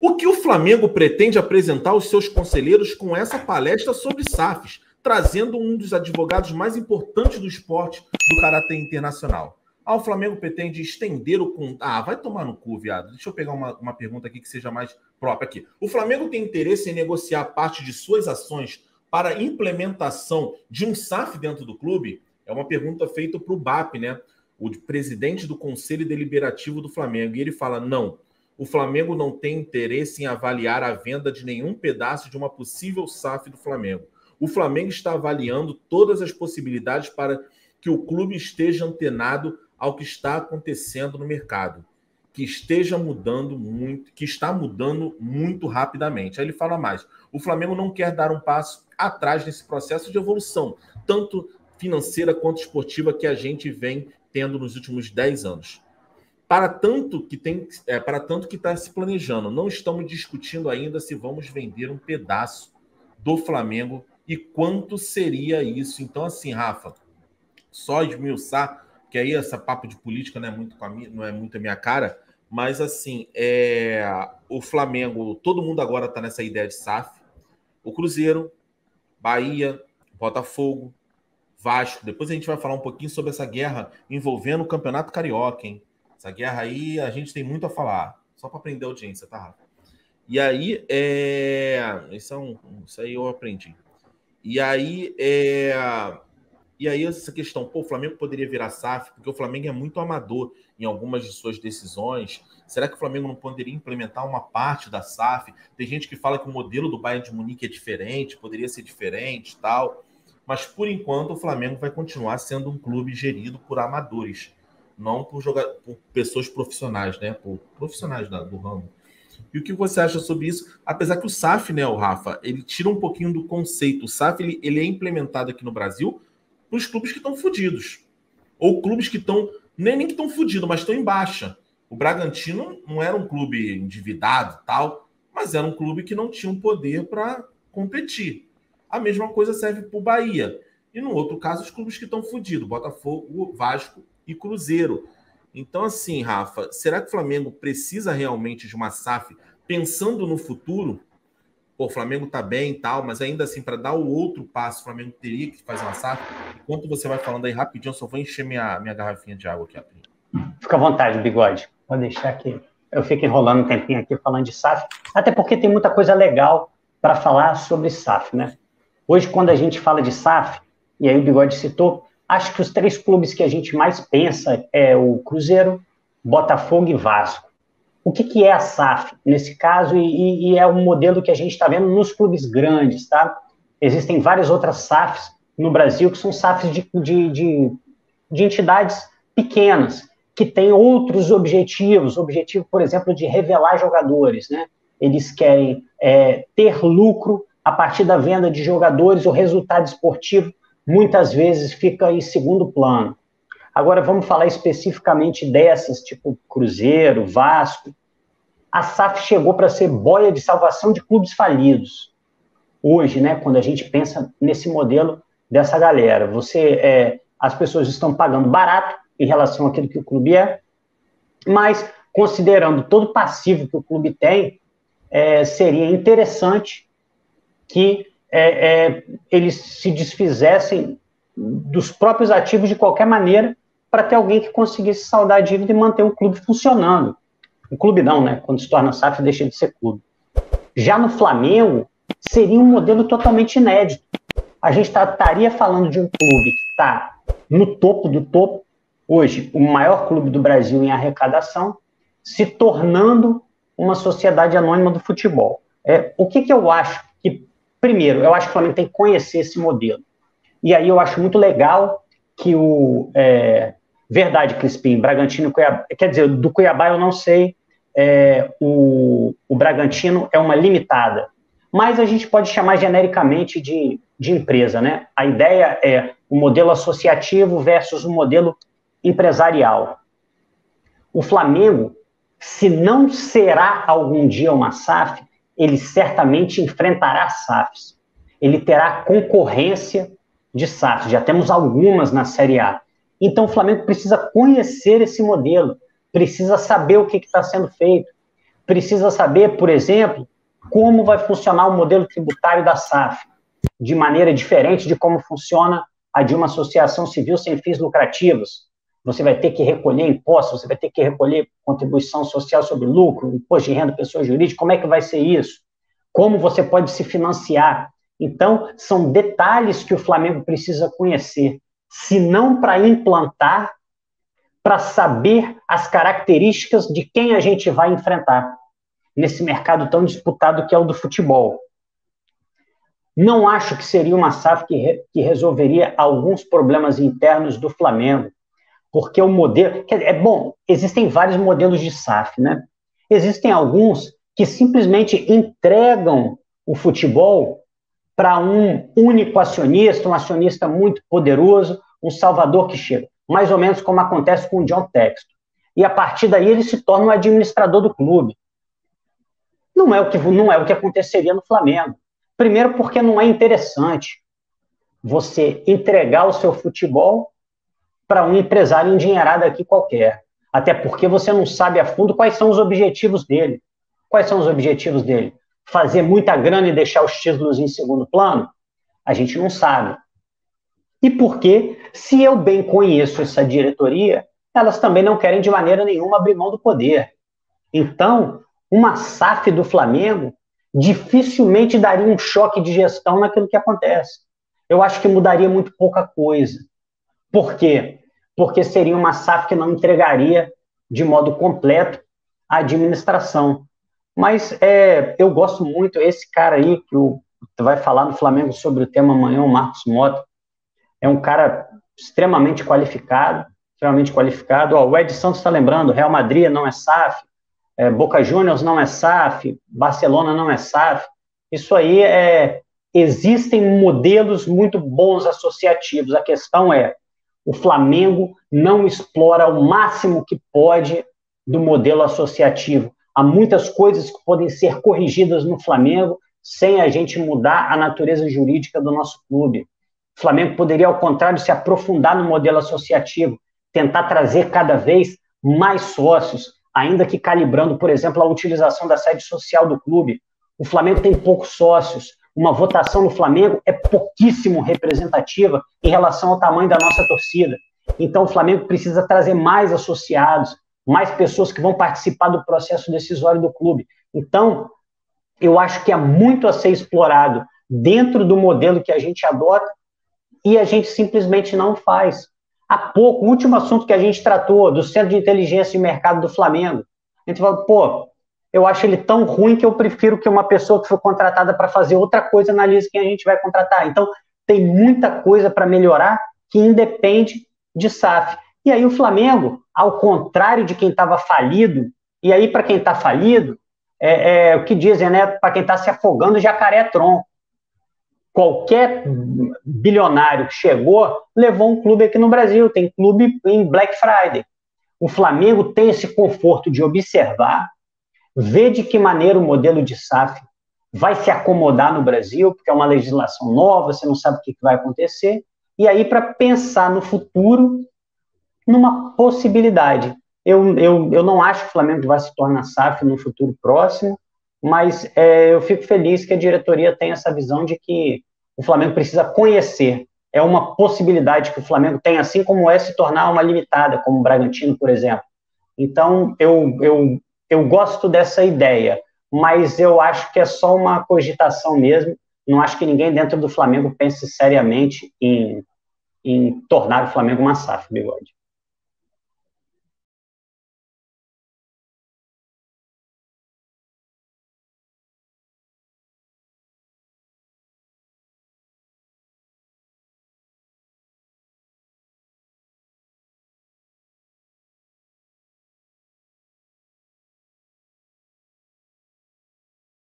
O que o Flamengo pretende apresentar aos seus conselheiros com essa palestra sobre SAFs, trazendo um dos advogados mais importantes do esporte do caráter internacional? O Flamengo pretende estender o... vai tomar no cu, viado. Deixa eu pegar uma pergunta aqui que seja mais própria aqui. O Flamengo tem interesse em negociar parte de suas ações para a implementação de um SAF dentro do clube? É uma pergunta feita para o BAP, né? O presidente do Conselho Deliberativo do Flamengo. E ele fala, não, o Flamengo não tem interesse em avaliar a venda de nenhum pedaço de uma possível SAF do Flamengo. O Flamengo está avaliando todas as possibilidades para que o clube esteja antenado ao que está acontecendo no mercado, que está mudando muito rapidamente. Aí ele fala mais, o Flamengo não quer dar um passo atrás nesse processo de evolução, tanto financeira quanto esportiva, que a gente vem tendo nos últimos 10 anos. Para tanto que está se planejando, não estamos discutindo ainda se vamos vender um pedaço do Flamengo e quanto seria isso. Então, assim, Rafa, só esmiuçar, que aí essa papo de política não é muito a minha cara, mas assim, o Flamengo, todo mundo agora está nessa ideia de SAF, o Cruzeiro, Bahia, Botafogo, Vasco, depois a gente vai falar um pouquinho sobre essa guerra envolvendo o Campeonato Carioca, hein? Essa guerra aí a gente tem muito a falar, só para aprender a audiência, tá, Rafa? E aí, isso aí eu aprendi. E aí, essa questão, o Flamengo poderia virar SAF, porque o Flamengo é muito amador em algumas de suas decisões. Será que o Flamengo não poderia implementar uma parte da SAF? Tem gente que fala que o modelo do Bayern de Munique é diferente, poderia ser diferente e tal. Mas, por enquanto, o Flamengo vai continuar sendo um clube gerido por amadores, não por pessoas profissionais, né? Por profissionais do ramo. E o que você acha sobre isso? Apesar que o SAF, né, o Rafa, ele tira um pouquinho do conceito. O SAF, ele é implementado aqui no Brasil para os clubes que estão fodidos. Ou clubes que estão, nem que estão fodidos, mas estão em baixa. O Bragantino não era um clube endividado tal, mas era um clube que não tinha um poder para competir. A mesma coisa serve para o Bahia. E no outro caso, os clubes que estão fodidos, Botafogo, Vasco e Cruzeiro. Então, assim, Rafa, será que o Flamengo precisa realmente de uma SAF pensando no futuro? O Flamengo tá bem e tal, mas ainda assim, para dar o outro passo, o Flamengo teria que fazer uma SAF. Enquanto você vai falando aí rapidinho, eu só vou encher minha garrafinha de água aqui. Fica à vontade, Bigode. Vou deixar aqui. Eu fico enrolando um tempinho aqui falando de SAF, até porque tem muita coisa legal para falar sobre SAF, né? Hoje, quando a gente fala de SAF, e aí o Bigode citou, acho que os 3 clubes que a gente mais pensa é o Cruzeiro, Botafogo e Vasco. O que é a SAF nesse caso? E é um modelo que a gente está vendo nos clubes grandes, tá? Existem várias outras SAFs no Brasil que são SAFs de entidades pequenas, que têm outros objetivos. Objetivo, por exemplo, de revelar jogadores, né? Eles querem ter lucro a partir da venda de jogadores, o resultado esportivo muitas vezes fica em segundo plano. Agora vamos falar especificamente dessas, tipo Cruzeiro, Vasco. A SAF chegou para ser boia de salvação de clubes falidos. Hoje, né, quando a gente pensa nesse modelo dessa galera, as pessoas estão pagando barato em relação àquilo que o clube é, mas considerando todo o passivo que o clube tem, seria interessante que eles se desfizessem dos próprios ativos de qualquer maneira para ter alguém que conseguisse saldar a dívida e manter o clube funcionando. O clube não, né? Quando se torna SAF, deixa de ser clube. Já no Flamengo, seria um modelo totalmente inédito. A gente estaria falando de um clube que está no topo do topo, hoje, o maior clube do Brasil em arrecadação, se tornando uma sociedade anônima do futebol. O que eu acho que, primeiro, eu acho que o Flamengo tem que conhecer esse modelo. E aí eu acho muito legal que verdade, Crispim, Bragantino e Cuiabá, quer dizer, do Cuiabá eu não sei, o Bragantino é uma limitada, mas a gente pode chamar genericamente de empresa, né? A ideia é o modelo associativo versus o modelo empresarial. O Flamengo, se não será algum dia uma SAF, ele certamente enfrentará SAFs. Ele terá concorrência de SAFs, já temos algumas na Série A. Então o Flamengo precisa conhecer esse modelo, precisa saber o que está sendo feito. precisa saber, por exemplo, como vai funcionar o modelo tributário da SAF, de maneira diferente de como funciona a de uma associação civil sem fins lucrativos. Você vai ter que recolher impostos, você vai ter que recolher contribuição social sobre lucro, imposto de renda pessoa jurídica, como é que vai ser isso? Como você pode se financiar? Então, são detalhes que o Flamengo precisa conhecer, se não para implantar, para saber as características de quem a gente vai enfrentar nesse mercado tão disputado que é o do futebol. Não acho que seria uma SAF que resolveria alguns problemas internos do Flamengo, porque o modelo... bom, existem vários modelos de SAF, né? Existem alguns que simplesmente entregam o futebol para um único acionista, um acionista muito poderoso, um salvador que chega. Mais ou menos como acontece com o John Textor. E a partir daí ele se torna um administrador do clube. Não é o que aconteceria no Flamengo. Primeiro porque não é interessante você entregar o seu futebol para um empresário endinheirado aqui qualquer. Até porque você não sabe a fundo quais são os objetivos dele. Quais são os objetivos dele? Fazer muita grana e deixar os títulos em segundo plano? A gente não sabe. E porque, se eu bem conheço essa diretoria, elas também não querem de maneira nenhuma abrir mão do poder. Então, uma SAF do Flamengo dificilmente daria um choque de gestão naquilo que acontece. Eu acho que mudaria muito pouca coisa. Por quê? Porque seria uma SAF que não entregaria de modo completo a administração. Mas eu gosto muito, esse cara aí, que vai falar no Flamengo sobre o tema amanhã, o Marcos Mota, é um cara extremamente qualificado. O Ed Santos está lembrando, Real Madrid não é SAF, Boca Juniors não é SAF, Barcelona não é SAF. Isso aí existem modelos muito bons associativos. A questão o Flamengo não explora o máximo que pode do modelo associativo. Há muitas coisas que podem ser corrigidas no Flamengo sem a gente mudar a natureza jurídica do nosso clube. O Flamengo poderia, ao contrário, se aprofundar no modelo associativo, tentar trazer cada vez mais sócios, ainda que calibrando, por exemplo, a utilização da sede social do clube. O Flamengo tem poucos sócios. Uma votação no Flamengo é pouquíssimo representativa em relação ao tamanho da nossa torcida. Então, o Flamengo precisa trazer mais associados, mais pessoas que vão participar do processo decisório do clube. Então, eu acho que há muito a ser explorado dentro do modelo que a gente adota e a gente simplesmente não faz. Há pouco, o último assunto que a gente tratou do Centro de Inteligência e Mercado do Flamengo, a gente falou, eu acho ele tão ruim que eu prefiro que uma pessoa que foi contratada para fazer outra coisa analise quem a gente vai contratar. Então, tem muita coisa para melhorar que independe de SAF. E aí o Flamengo, ao contrário de quem estava falido, e aí para quem está falido, o que dizem, né? Para quem está se afogando, jacaré é tronco. Qualquer bilionário que chegou, levou um clube aqui no Brasil, tem clube em Black Friday. O Flamengo tem esse conforto de observar, ver de que maneira o modelo de SAF vai se acomodar no Brasil, porque é uma legislação nova, você não sabe o que vai acontecer, e aí para pensar no futuro, numa possibilidade. Eu não acho que o Flamengo vai se tornar SAF no futuro próximo, mas eu fico feliz que a diretoria tenha essa visão de que o Flamengo precisa conhecer. É uma possibilidade que o Flamengo tem, assim como se tornar uma limitada, como o Bragantino, por exemplo. Então, eu gosto dessa ideia, mas eu acho que é só uma cogitação mesmo. Não acho que ninguém dentro do Flamengo pense seriamente em tornar o Flamengo uma SAF, Bigode.